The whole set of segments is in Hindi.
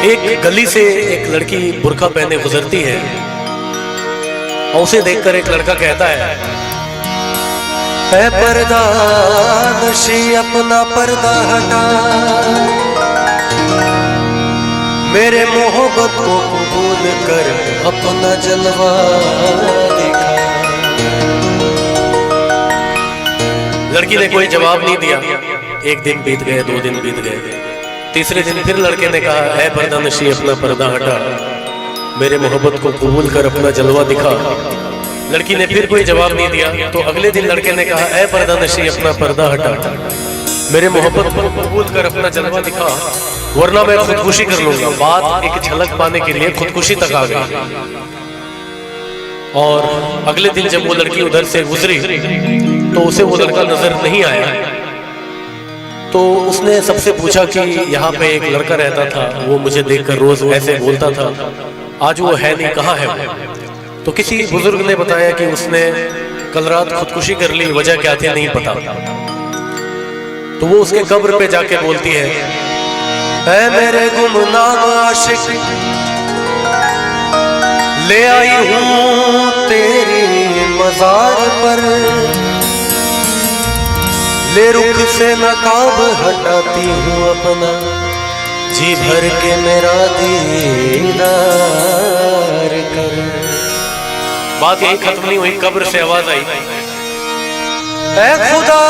एक गली से एक लड़की बुर्का पहने गुजरती है और उसे देखकर एक लड़का कहता है पर्दा नशी अपना पर्दा हटा, मेरे मोहब्बत को कबूल कर अपना जलवा दिखा। लड़की ने कोई जवाब नहीं दिया। एक दिन बीत गए, 2 दिन बीत गए, तीसरे दिन फिर लड़के ने कहा है पर्दा नशी अपना पर्दा हटा, मेरे मोहब्बत को कबूल कर अपना जलवा दिखा। लड़की ने फिर कोई जवाब नहीं दिया। तो अगले दिन लड़के ने कहा है पर्दा नशी अपना पर्दा हटा, मेरे मोहब्बत को कबूल कर अपना जलवा दिखा, वरना मैं खुदकुशी कर लूंगा। बात एक झलक पाने के लिए खुदकुशी तक आ गई। और अगले दिन जब वो लड़की उधर से गुजरी तो उसे वो लड़का नजर नहीं आया। तो उसने सबसे पूछा कि यहाँ पे एक लड़का रहता था, वो मुझे देखकर रोज ऐसे बोलता था, आज वो है नहीं, कहाँ है वो? तो किसी बुजुर्ग ने बताया कि उसने कल रात खुदकुशी कर ली, वजह क्या थी नहीं पता। तो वो उसके कब्र पे जाके बोलती है मेरे गुमनाम आशिक, ले आई हूँ तेरी मजार पर, ले रुख से नकाब हटाती हूँ अपना, जी भर के मेरा दीदार कर। बात यही खत्म नहीं हुई, कब्र से आवाज आई, ऐ खुदा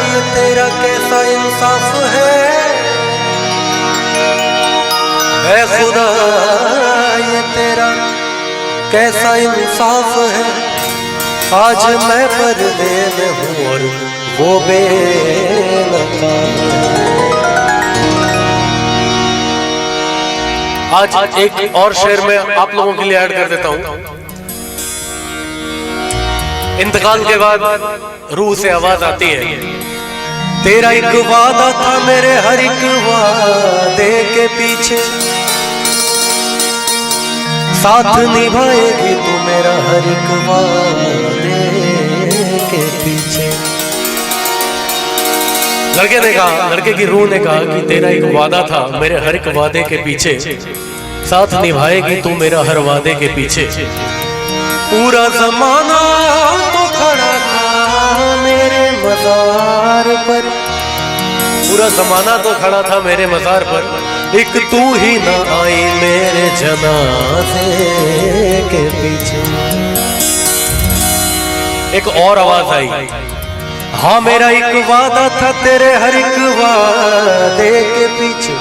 ये तेरा कैसा इंसाफ है, ऐ खुदा ये तेरा कैसा इंसाफ है, आज मैं पर्दे में हूँ और वो बेनकाब। आज एक और शेर में आप लोगों के लिए ऐड कर देता हूँ। इंतकाल के बाद रूह से आवाज आती है, तेरा एक वादा था मेरे हर एक वादे के पीछे, साथ निभाएगी तू मेरा हर एक वादे के पीछे। लड़के ने कहा, लड़के की रूह ने कहा कि तेरा एक वादा था मेरे हर एक वादे के पीछे, साथ निभाएगी तू मेरा हर वादे के पीछे। पूरा जमाना तो खड़ा था मेरे मज़ार पर, पूरा जमाना तो खड़ा था मेरे मज़ार पर, एक तू ही ना आई मेरे जनाजे के पीछे। एक और आवाज आई, हाँ मेरा एक वादा था तेरे हर एक वादे के पीछे,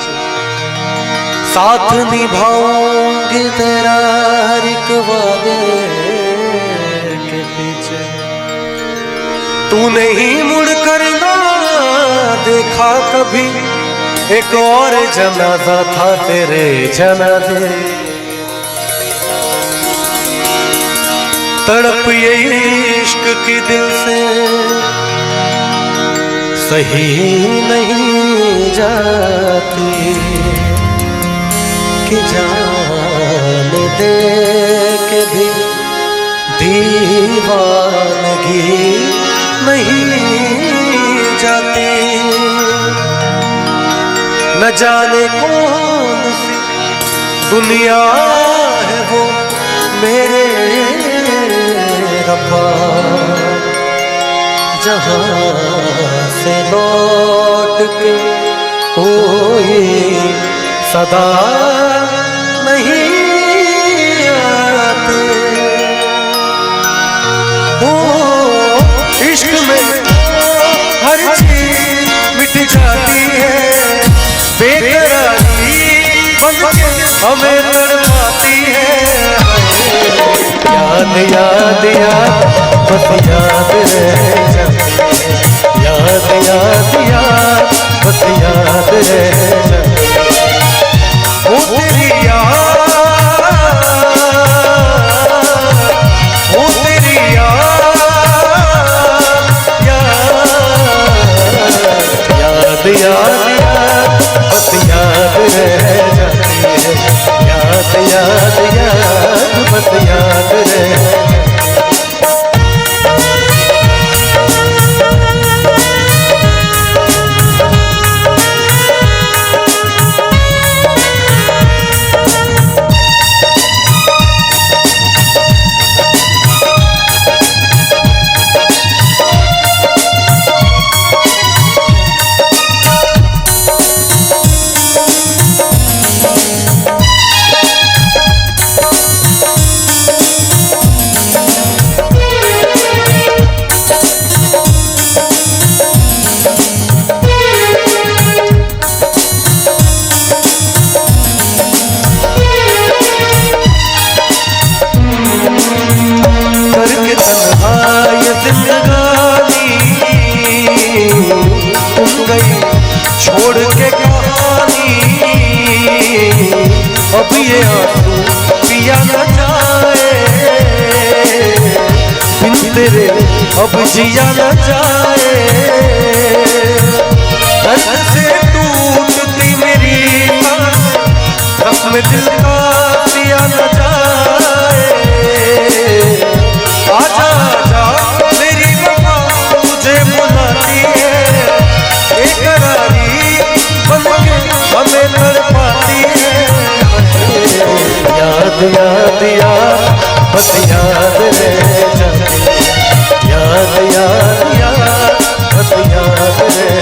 साथ निभाऊंगी तेरा हर एक वादे के पीछे। तूने ही मुड़ कर ना देखा कभी, एक और जनाजा था तेरे जनाजे, तड़प ये इश्क की दिल से सही नहीं जाती, कि जान दे के भी दीवानगी नहीं जाती। न जाने कौन सी दुनिया है वो मेरे रब्बा, जहाँ से लौट के कोई सदा नहीं आते। ओ इश्क में हर चीज मिट जाती है, बेकरारी बन के हमें तड़पाती है। याद याद याद बस याद रह जाती है, याद याद याद बस याद रह जाती है। वो तेरी याद, वो तेरी याद, याद याद याद बस याद रह जाती है, याद याद याद बस याद रह जाती है। छोड़ के कहानी, अब ये आंसू पिया न जाए, बिन तेरे अब जिया न जाए। दर्द से टूटती मेरी जख्म दिल का सिया न जाए। आजा आजा मेरी वफा तुझे बुलाती है, बेकरारी बनके हमें तड़पाती है। याद याद याद बस याद रह जाती, याद याद याद बस याद रह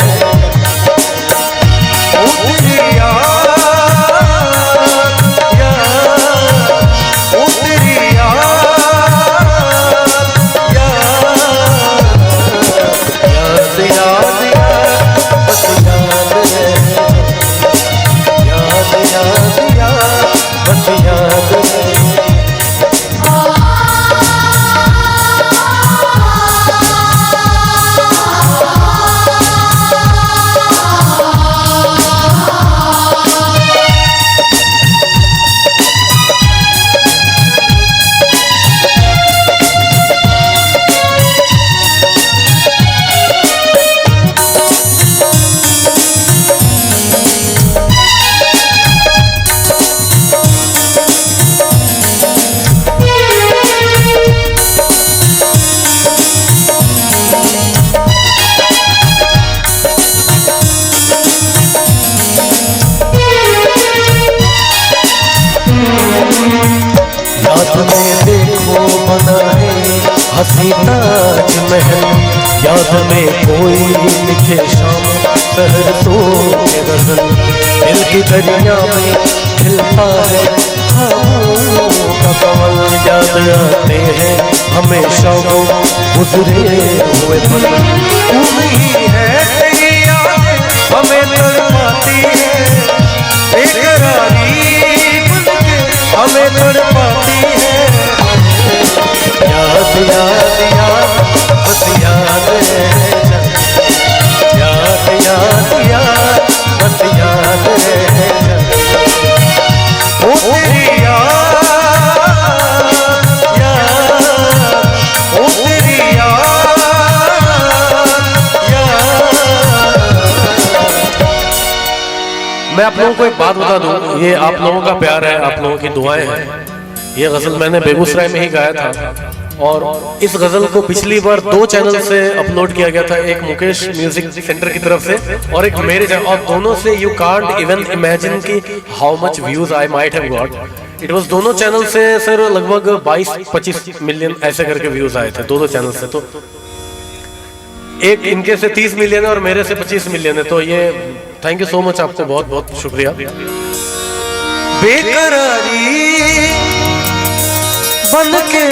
हसी ताजमहल, याद में कोई लिखे शाम शहर तो गजल, दिल की दरिया में खिलता है खामों का कमल। याद आते हैं हमेशा वो गुजरे हुए पल, तू नहीं है तेरी यादें हमें तड़पाती है, बेकरारी बनके हमें तड़पाती है। याद याद याद बस याद रह जाती, याद याद याद बस याद रह जाती। ओ तेरी याद याद, ओ तेरी याद याद। मैं आप लोगों को एक बात बता दूं, ये आप लोगों का प्यार है, आप लोगों की दुआएं हैं। ये गजल मैंने बेगूसराय में ही गाया था और इस गजल को पिछली बार 2 चैनल से अपलोड किया गया था, एक मुकेश म्यूजिक सेंटर की तरफ से और एक मेरे चैनल, और दोनों से यू कांट इवन इमेजिन की how much views I might have got. It was दोनों चैनल से सर लगभग 22-25 मिलियन ऐसे करके व्यूज आए थे दोनों चैनल से। तो एक इनके से 30 मिलियन है और मेरे से 25 मिलियन है। तो ये थैंक यू सो मच, आपको बहुत बहुत शुक्रिया। बेकरारी बनके